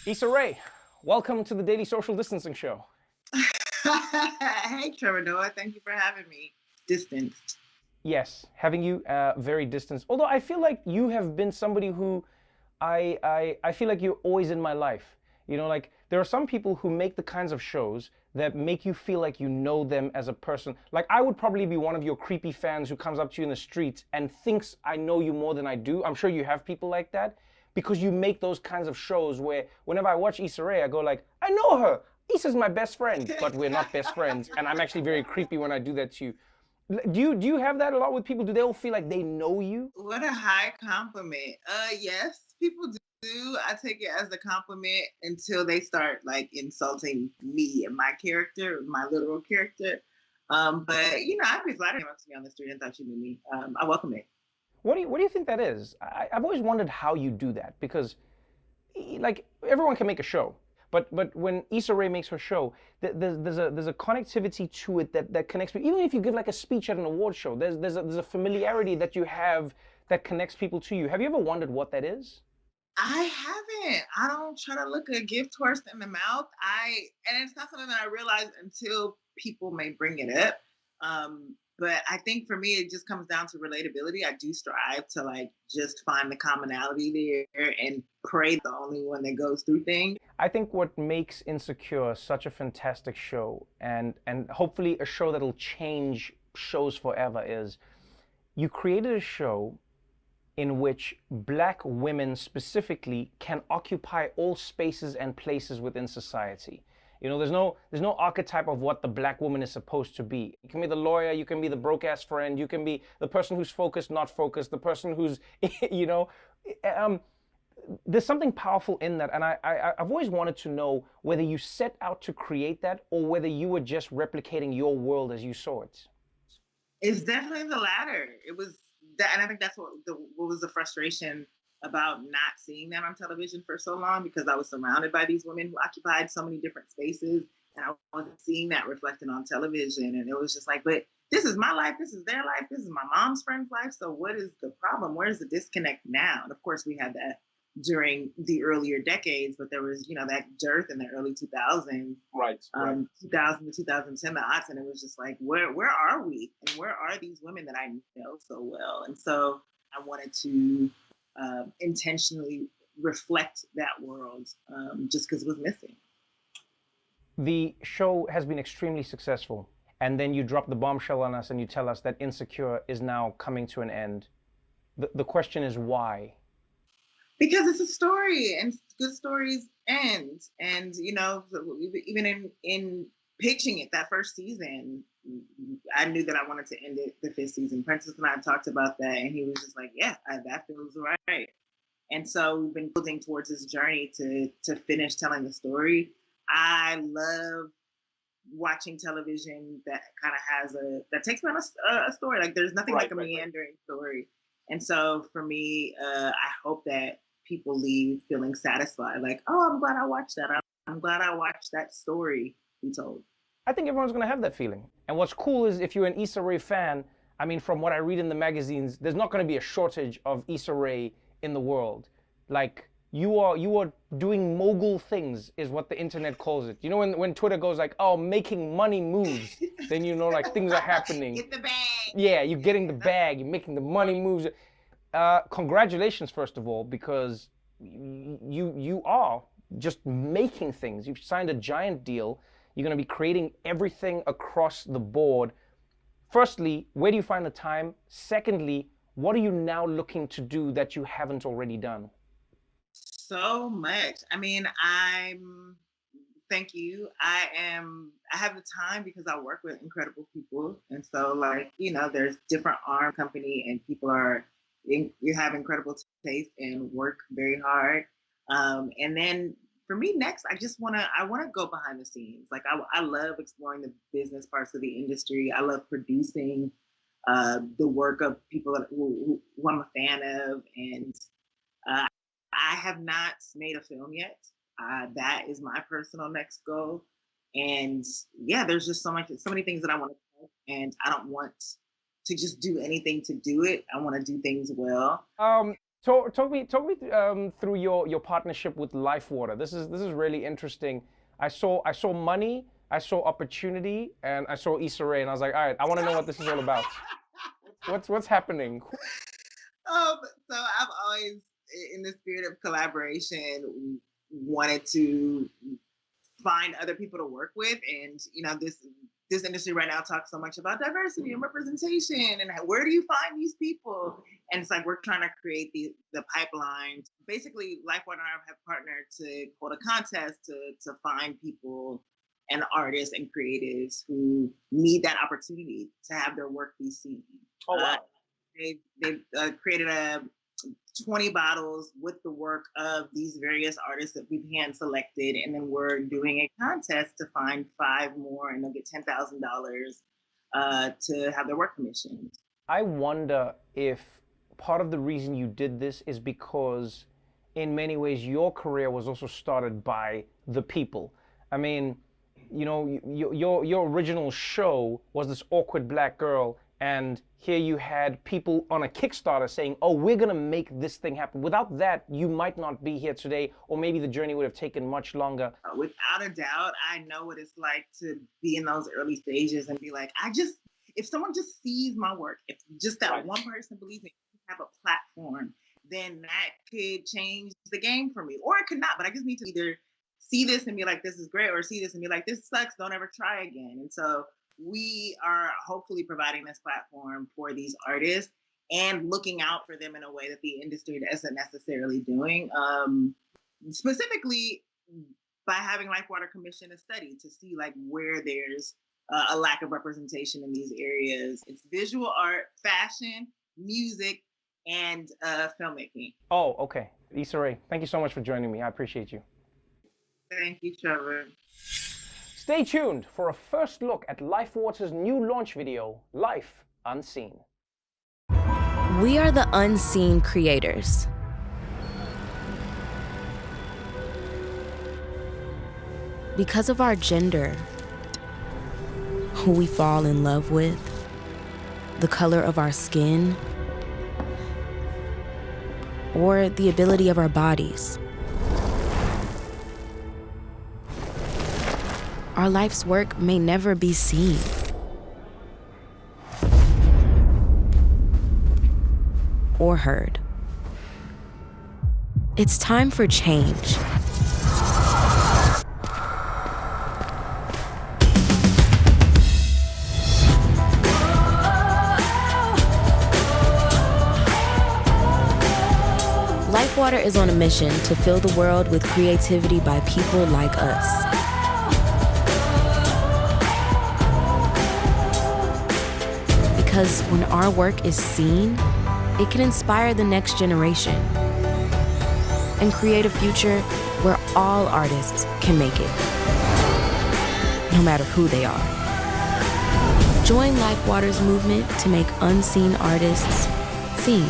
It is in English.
Issa Rae, welcome to the Daily Social Distancing Show. Hey, Trevor Noah. Thank you for having me. Distanced. Yes, having you very distanced. Although I feel like you have been somebody who I feel like you're always in my life. You know, like there are some people who make the kinds of shows that make you feel like you know them as a person. Like I would probably be one of your creepy fans who comes up to you in the streets and thinks I know you more than I do. I'm sure you have people like that because you make those kinds of shows where whenever I watch Issa Rae, I go like, I know her. Issa's my best friend, but we're not best friends. And I'm actually very creepy when I do that to you. Do you have that a lot with people? Do they all feel like they know you? What a high compliment. Yes, people do. I take it as a compliment until they start like insulting me and my character, my literal character. But I'd be flattered if to me on the street and thought you knew me. I welcome it. What do you think that is? I've always wondered how you do that because, like, everyone can make a show, but when Issa Rae makes her show, there's a connectivity to it that connects people. Even if you give like a speech at an award show, there's a familiarity that you have that connects people to you. Have you ever wondered what that is? I haven't. I don't try to look a gift horse in the mouth. And it's not something that I realize until people may bring it up. But I think for me, it just comes down to relatability. I do strive to like just find the commonality there and pray the only one that goes through things. I think what makes Insecure such a fantastic show, and hopefully a show that'll change shows forever, is you created a show in which black women specifically can occupy all spaces and places within society. You know, there's no archetype of what the black woman is supposed to be. You can be the lawyer, you can be the broke ass friend, you can be the person who's focused, not focused, the person who's, you know, there's something powerful in that, and I've always wanted to know whether you set out to create that or whether you were just replicating your world as you saw it. It's definitely the latter. It was that, and I think that's what was the frustration about not seeing that on television for so long, because I was surrounded by these women who occupied so many different spaces, and I wasn't seeing that reflected on television. And it was just like, but this is my life, this is their life, this is my mom's friend's life. So what is the problem? Where's the disconnect now? And of course, we had that during the earlier decades, but there was, that dearth in the early 2000s, Right, right. 2000 to 2010, the odds, and it was just like, where are we? And where are these women that I know so well? And so I wanted to intentionally reflect that world, just because it was missing. The show has been extremely successful, and then you drop the bombshell on us and you tell us that Insecure is now coming to an end. The question is why? Because it's a story, and good stories end. And even in pitching it that first season, I knew that I wanted to end it the fifth season. Princess and I talked about that, and he was just like, yeah, that feels right. And so we've been building towards this journey to finish telling the story. I love watching television that kind of that takes me on a story. Like there's nothing like a meandering story. And so for me, I hope that people leave feeling satisfied. Like, oh, I'm glad I watched that. I'm glad I watched that story be told. I think everyone's going to have that feeling. And what's cool is if you're an Issa Rae fan, I mean, from what I read in the magazines, there's not going to be a shortage of Issa Rae in the world. Like, you are doing mogul things, is what the internet calls it. You know, when Twitter goes like, oh, making money moves, then you know, like, things are happening. Get the bag. Yeah, you're getting the bag, you're making the money moves. Congratulations, first of all, because you are just making things. You've signed a giant deal. You're going to be creating everything across the board. Firstly, where do you find the time? Secondly, what are you now looking to do that you haven't already done? So much. I mean, thank you. I have the time because I work with incredible people. And so like, there's different arm company, and people you have incredible taste and work very hard. And then for me next, I want to go behind the scenes. Like I love exploring the business parts of the industry. I love producing the work of people who I'm a fan of. And uh, I have not made a film yet. That is my personal next goal. And yeah, there's just so many things that I want to do, and I don't want to just do anything to do it. I want to do things well. Talk me through your partnership with LIFEWTR. This is really interesting. I saw money, I saw opportunity, and I saw Issa Rae, and I was like, all right, I want to know what this is all about. What's happening? Um, so I've always, in the spirit of collaboration, wanted to find other people to work with, and this industry right now talks so much about diversity and representation, and where do you find these people? And it's like we're trying to create the pipeline. Basically, LifeWatch and I have partnered to hold a contest to find people and artists and creatives who need that opportunity to have their work be seen. Oh wow! They've created 20 bottles with the work of these various artists that we've hand selected, and then we're doing a contest to find 5 more, and they'll get $10,000 to have their work commissioned. I wonder if part of the reason you did this is because, in many ways, your career was also started by the people. I mean, your original show was this awkward black girl, and here you had people on a Kickstarter saying, oh, we're going to make this thing happen. Without that, you might not be here today, or maybe the journey would have taken much longer. Without a doubt, I know what it's like to be in those early stages and be like, if someone just sees my work, if just that one person believes me, have a platform, then that could change the game for me. Or it could not, but I just need to either see this and be like, this is great, or see this and be like, this sucks, don't ever try again. And so we are hopefully providing this platform for these artists and looking out for them in a way that the industry isn't necessarily doing. Specifically by having LifeWatr commission a study to see like where there's a lack of representation in these areas. It's visual art, fashion, music, and filmmaking. Oh, okay. Issa Rae, thank you so much for joining me. I appreciate you. Thank you, Trevor. Stay tuned for a first look at LifeWater's new launch video, Life Unseen. We are the unseen creators. Because of our gender, who we fall in love with, the color of our skin, or the ability of our bodies. Our life's work may never be seen. Or heard. It's time for change. LifeWatr is on a mission to fill the world with creativity by people like us. Because when our work is seen, it can inspire the next generation and create a future where all artists can make it, no matter who they are. Join LifeWatr's movement to make unseen artists seen.